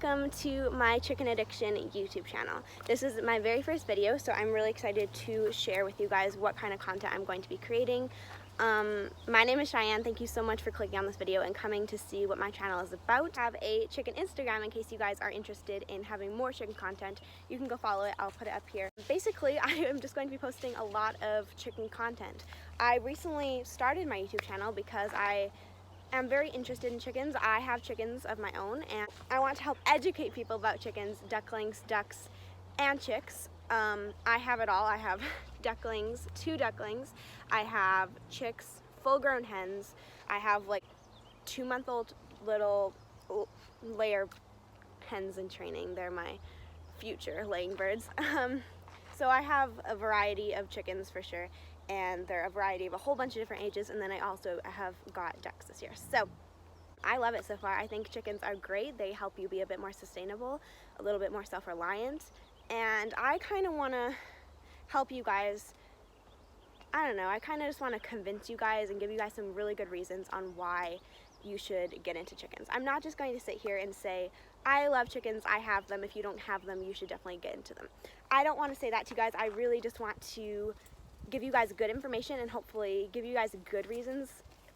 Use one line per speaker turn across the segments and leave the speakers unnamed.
welcome to my Chicken Addiction YouTube channel. This is my very first video, so I'm really excited to share with you guys what kind of content I'm going to be creating. My name is Cheyenne. Thank you so much for clicking on this video and coming to see what my channel is about. I have a chicken Instagram in case you guys are interested in having more chicken content. You can go follow it. I'll put it up here. Basically, I am just going to be posting a lot of chicken content. I recently started my YouTube channel because I'm very interested in chickens. I have chickens of my own and I want to help educate people about chickens, ducklings, ducks, and chicks. I have it all. I have ducklings, 2 ducklings. I have chicks, full-grown hens. I have like 2-month-old little layer hens in training. They're my future laying birds. So I have a variety of chickens for sure, and they're a variety of a whole bunch of different ages, and then I also have got ducks this year. So I love it so far. I think chickens are great. They help you be a bit more sustainable, a little bit more self-reliant, and I kind of want to help you guys. I don't know, I kind of just want to convince you guys and give you guys some really good reasons on why you should get into chickens. I'm not just going to sit here and say, I love chickens, I have them. If you don't have them, you should definitely get into them. I don't want to say that to you guys. I really just want to give you guys good information and hopefully give you guys good reasons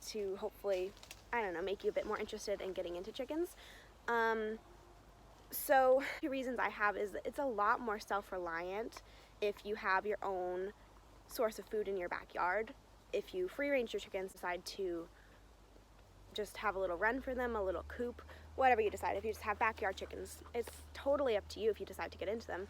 to hopefully, I don't know, make you a bit more interested in getting into chickens. So the reasons I have is that it's a lot more self-reliant if you have your own source of food in your backyard. If you free range your chickens, decide to just have a little run for them, a little coop, whatever you decide. If you just have backyard chickens, it's totally up to you if you decide to get into them.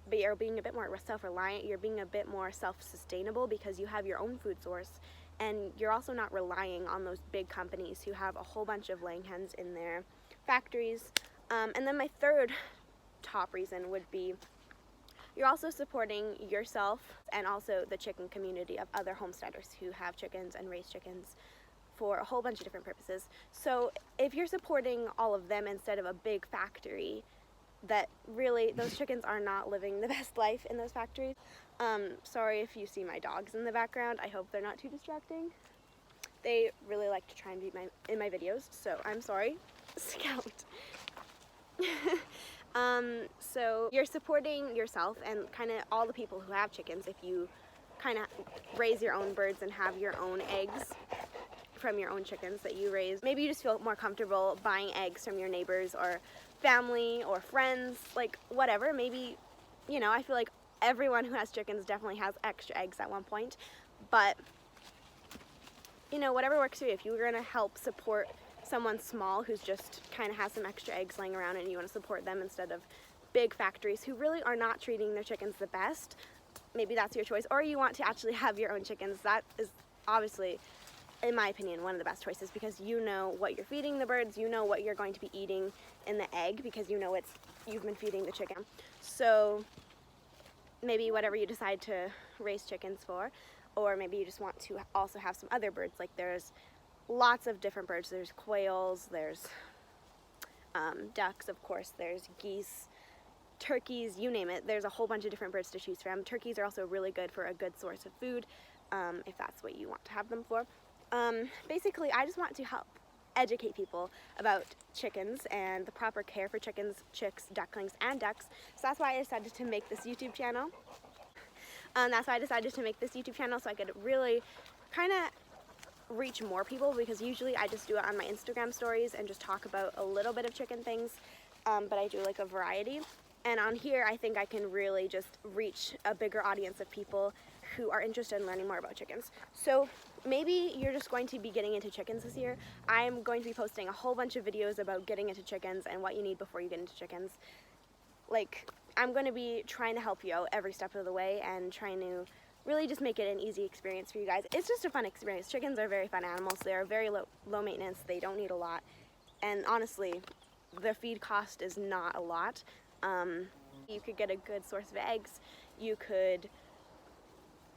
But you're being a bit more self-reliant, you're being a bit more self-sustainable because you have your own food source, and you're also not relying on those big companies who have a whole bunch of laying hens in their factories. And then my third top reason would be you're also supporting yourself and also the chicken community of other homesteaders who have chickens and raise chickens for a whole bunch of different purposes. So if you're supporting all of them instead of a big factory, that really, those chickens are not living the best life in those factories. Sorry if you see my dogs in the background. I hope they're not too distracting. They really like to try and be in my videos, so I'm sorry. Scout. So you're supporting yourself and kind of all the people who have chickens if you kind of raise your own birds and have your own eggs from your own chickens that you raise. Maybe you just feel more comfortable buying eggs from your neighbors or family or friends, like whatever. Maybe, you know, I feel like everyone who has chickens definitely has extra eggs at one point, but you know, whatever works for you. If you were going to help support someone small who's just kind of has some extra eggs laying around and you want to support them instead of big factories who really are not treating their chickens the best, maybe that's your choice. Or you want to actually have your own chickens. That is obviously, in my opinion, one of the best choices because you know what you're feeding the birds, you know what you're going to be eating in the egg because you know you've been feeding the chicken. So maybe whatever you decide to raise chickens for, or maybe you just want to also have some other birds. Like there's lots of different birds. There's quails, there's ducks, of course, there's geese, turkeys, you name it. There's a whole bunch of different birds to choose from. Turkeys are also really good for a good source of food if that's what you want to have them for. Basically, I just want to help educate people about chickens and the proper care for chickens, chicks, ducklings, and ducks. So that's why I decided to make this YouTube channel. So I could really kind of reach more people, because usually I just do it on my Instagram stories and just talk about a little bit of chicken things, but I do like a variety. And on here, I think I can really just reach a bigger audience of people who are interested in learning more about chickens. So maybe you're just going to be getting into chickens this year. I'm going to be posting a whole bunch of videos about getting into chickens and what you need before you get into chickens. Like, I'm going to be trying to help you out every step of the way and trying to really just make it an easy experience for you guys. It's just a fun experience. Chickens are very fun animals. They are very low maintenance. They don't need a lot. And honestly, the feed cost is not a lot. You could get a good source of eggs. You could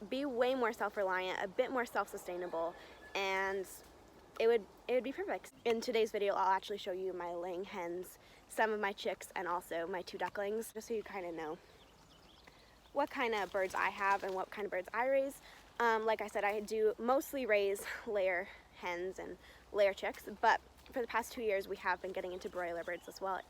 be way more self-reliant, a bit more self-sustainable, and it would be perfect. In today's video, I'll actually show you my laying hens, some of my chicks, and also my 2 ducklings, just so you kind of know what kind of birds I have and what kind of birds I raise. Like I said, I do mostly raise layer hens and layer chicks, but for the past 2 years we have been getting into broiler birds as well.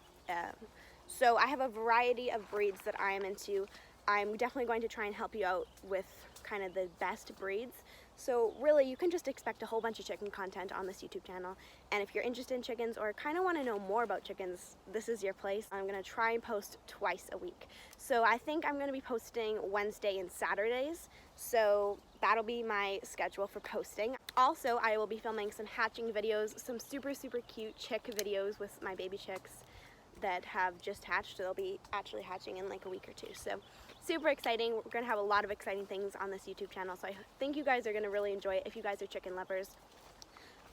So I have a variety of breeds that I am into. I'm definitely going to try and help you out with kind of the best breeds. So really, you can just expect a whole bunch of chicken content on this YouTube channel. And if you're interested in chickens or kind of want to know more about chickens, this is your place. I'm going to try and post twice a week. So I think I'm going to be posting Wednesday and Saturdays. So that'll be my schedule for posting. Also, I will be filming some hatching videos, some super cute chick videos with my baby chicks that have just hatched. So they'll be actually hatching in like a week or two. So super exciting. We're going to have a lot of exciting things on this YouTube channel. So I think you guys are going to really enjoy it if you guys are chicken lovers.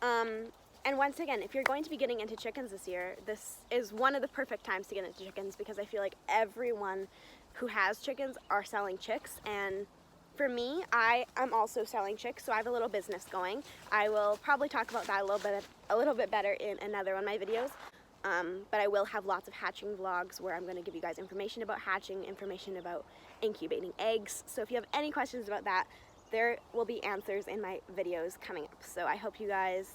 And once again, if you're going to be getting into chickens this year, this is one of the perfect times to get into chickens, because I feel like everyone who has chickens are selling chicks. And for me, I am also selling chicks, so I have a little business going. I will probably talk about that a little bit better in another one of my videos. But I will have lots of hatching vlogs where I'm going to give you guys information about hatching, information about incubating eggs. So if you have any questions about that, there will be answers in my videos coming up. So I hope you guys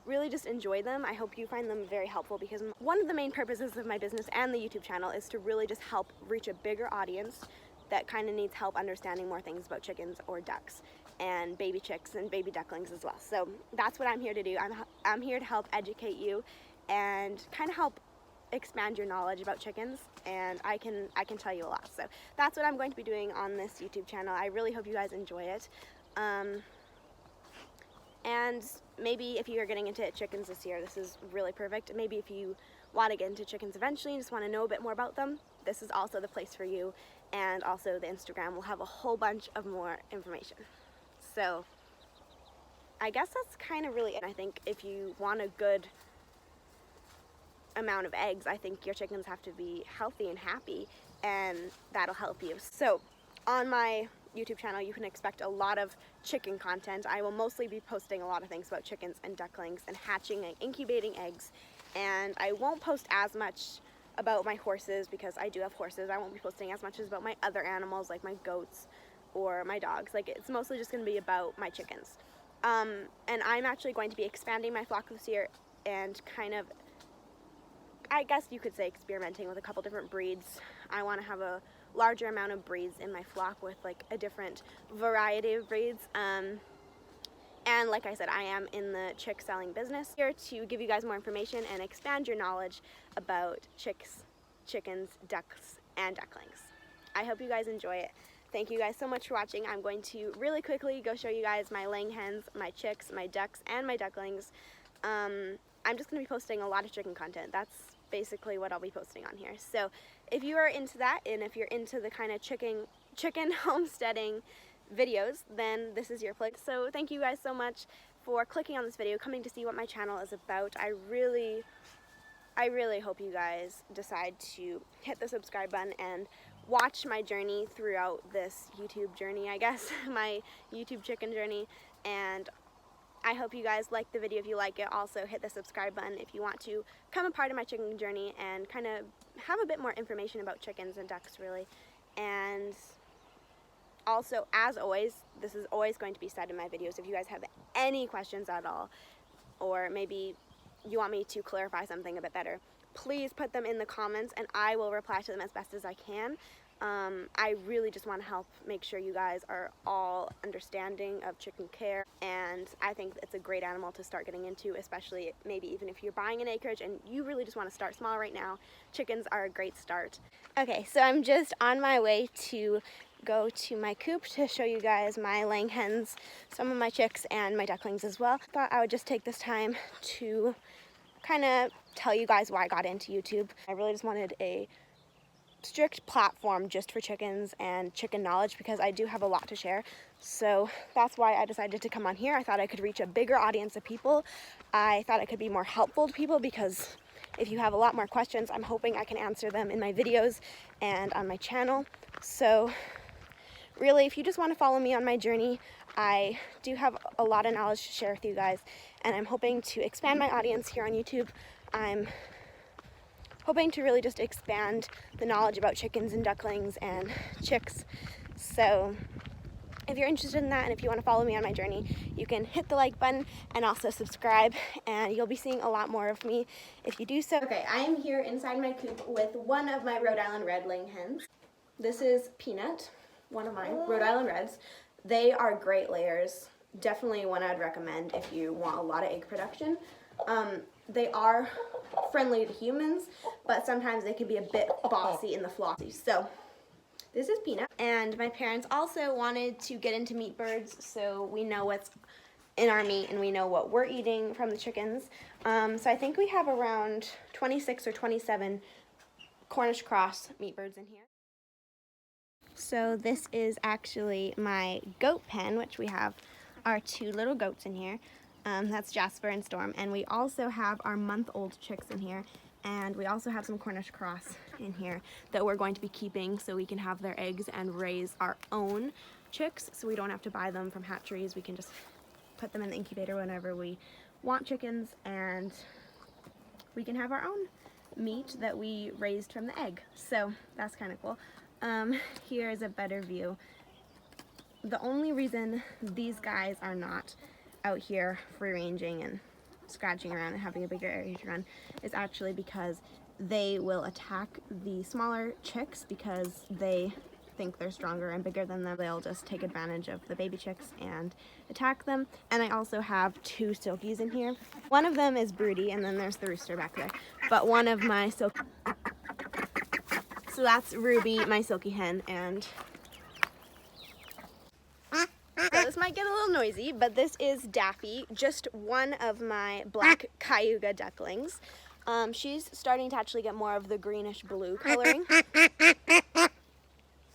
really just enjoy them. I hope you find them very helpful, because one of the main purposes of my business and the YouTube channel is to really just help reach a bigger audience that kind of needs help understanding more things about chickens or ducks and baby chicks and baby ducklings as well. So that's what I'm here to do. I'm here to help educate you and kind of help expand your knowledge about chickens, and I can tell you a lot. So that's what I'm going to be doing on this YouTube channel. I really hope you guys enjoy it. And maybe if you're getting into chickens this year, this is really perfect. Maybe if you want to get into chickens eventually and just want to know a bit more about them, this is also the place for you. And also the Instagram will have a whole bunch of more information. So I guess that's kind of really it. I think if you want a good amount of eggs, I think your chickens have to be healthy and happy, and that'll help you. So on my YouTube channel, you can expect a lot of chicken content. I will mostly be posting a lot of things about chickens and ducklings and hatching and incubating eggs, and I won't post as much about my horses, because I do have horses. I won't be posting as much as about my other animals like my goats or my dogs. Like, it's mostly just going to be about my chickens. And I'm actually going to be expanding my flock this year and kind of, I guess you could say, experimenting with a couple different breeds. I want to have a larger amount of breeds in my flock with like a different variety of breeds. And like I said, I am in the chick selling business, here to give you guys more information and expand your knowledge about chicks, chickens, ducks, and ducklings. I hope you guys enjoy it. Thank you guys so much for watching. I'm going to really quickly go show you guys my laying hens, my chicks, my ducks, and my ducklings. I'm just going to be posting a lot of chicken content. That's basically what I'll be posting on here. So if you are into that, and if you're into the kind of chicken homesteading videos, then this is your place. So thank you guys so much for clicking on this video, coming to see what my channel is about. I really hope you guys decide to hit the subscribe button and watch my journey throughout this YouTube journey, I guess, my YouTube chicken journey. And I hope you guys like the video. If you like it, also hit the subscribe button if you want to become a part of my chicken journey and kind of have a bit more information about chickens and ducks, really. And also, as always, this is always going to be said in my videos. If you guys have any questions at all, or maybe you want me to clarify something a bit better, please put them in the comments and I will reply to them as best as I can. I really just want to help make sure you guys are all understanding of chicken care, and I think it's a great animal to start getting into, especially maybe even if you're buying an acreage and you really just want to start small right now. Chickens are a great start. Okay, so I'm just on my way to go to my coop to show you guys my laying hens, some of my chicks, and my ducklings as well. Thought I would just take this time to kind of tell you guys why I got into YouTube. I really just wanted a strict platform just for chickens and chicken knowledge, because I do have a lot to share. So that's why I decided to come on here. I thought I could reach a bigger audience of people. I thought I could be more helpful to people, because if you have a lot more questions, I'm hoping I can answer them in my videos and on my channel. So really, if you just want to follow me on my journey, I do have a lot of knowledge to share with you guys, and I'm hoping to expand my audience here on YouTube. I'm hoping to really just expand the knowledge about chickens and ducklings and chicks. So if you're interested in that and if you want to follow me on my journey, you can hit the like button and also subscribe, and you'll be seeing a lot more of me if you do so. Okay, I am here inside my coop with one of my Rhode Island Red laying hens. This is Peanut, one of my Rhode Island Reds. They are great layers. Definitely one I'd recommend if you want a lot of egg production. They are friendly to humans, but sometimes they can be a bit bossy in the flossy. So this is Peanut, and my parents also wanted to get into meat birds, so we know what's in our meat and we know what we're eating from the chickens. So I think we have around 26 or 27 Cornish cross meat birds in here. So this is actually my goat pen, which we have our 2 little goats in here. That's Jasper and Storm, and we also have our month-old chicks in here. And we also have some Cornish cross in here that we're going to be keeping so we can have their eggs and raise our own chicks, so we don't have to buy them from hatcheries. We can just put them in the incubator whenever we want chickens, and we can have our own meat that we raised from the egg. So that's kind of cool. Here is a better view. The only reason these guys are not out here free ranging and scratching around and having a bigger area to run is actually because they will attack the smaller chicks because they think they're stronger and bigger than them. They'll just take advantage of the baby chicks and attack them. And I also have 2 silkies in here. One of them is broody, and then there's the rooster back there. But one of my so that's Ruby, my silky hen, and so this might get a little noisy, but this is Daffy, just one of my black Cayuga ducklings. She's starting to actually get more of the greenish blue coloring.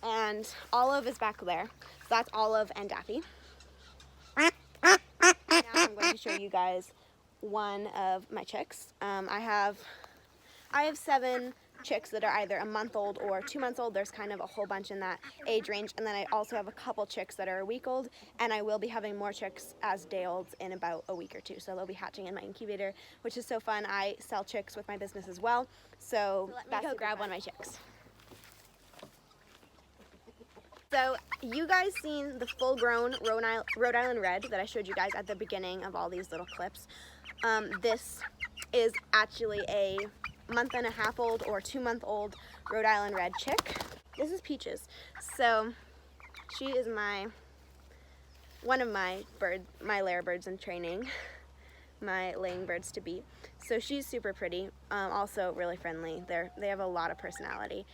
And Olive is back there. So that's Olive and Daffy. Now I'm going to show you guys one of my chicks. I have 7 chicks that are either a month old or 2 months old. There's kind of a whole bunch in that age range, and then I also have a couple chicks that are a week old, and I will be having more chicks as day olds in about a week or 2, so they'll be hatching in my incubator, which is so fun. I sell chicks with my business as well, so let me go grab one of my chicks. So you guys seen the full-grown Rhode Island Red that I showed you guys at the beginning of all these little clips. This is actually a month-and-a-half old or 2-month-old Rhode Island Red chick. This is Peaches. So she is one of my layer birds in training, my laying birds to be. So she's super pretty, also really friendly. They have a lot of personality.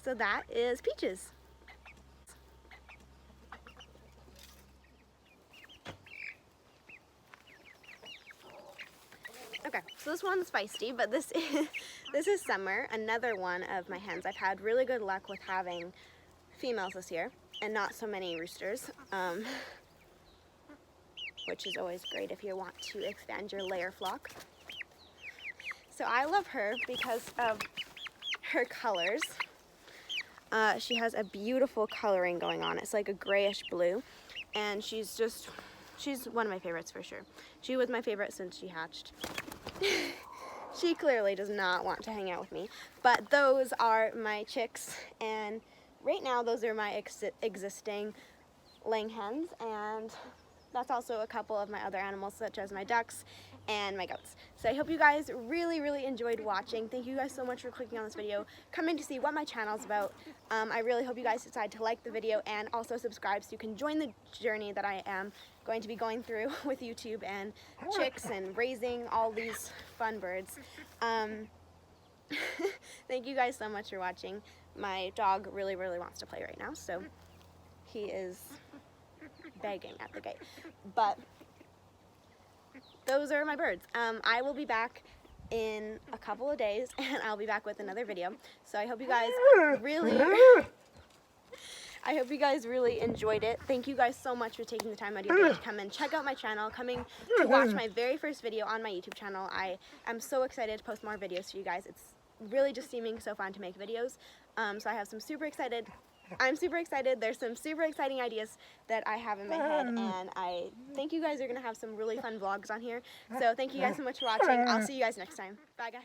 So that is Peaches. Okay, so this one's feisty, but this is Summer, another one of my hens. I've had really good luck with having females this year and not so many roosters, which is always great if you want to expand your layer flock. So I love her because of her colors. She has a beautiful coloring going on. It's like a grayish blue, and she's one of my favorites for sure. She was my favorite since she hatched. She clearly does not want to hang out with me, but those are my chicks, and right now those are my existing laying hens, and that's also a couple of my other animals such as my ducks and my goats. So I hope you guys really enjoyed watching. Thank you guys so much for clicking on this video, coming to see what my channel's about. I really hope you guys decide to like the video and also subscribe so you can join the journey that I am going to be going through with YouTube and chicks and raising all these fun birds. Thank you guys so much for watching. My dog really wants to play right now, so he is begging at the gate. But those are my birds. I will be back in a couple of days, and I'll be back with another video. So I hope you guys really enjoyed it. Thank you guys so much for taking the time out of your day to come and check out my channel, coming to watch my very first video on my YouTube channel. I am so excited to post more videos for you guys. It's really just seeming so fun to make videos. So I have some I'm super excited. There's some super exciting ideas that I have in my head, and I think you guys are going to have some really fun vlogs on here. So thank you guys so much for watching. I'll see you guys next time. Bye, guys.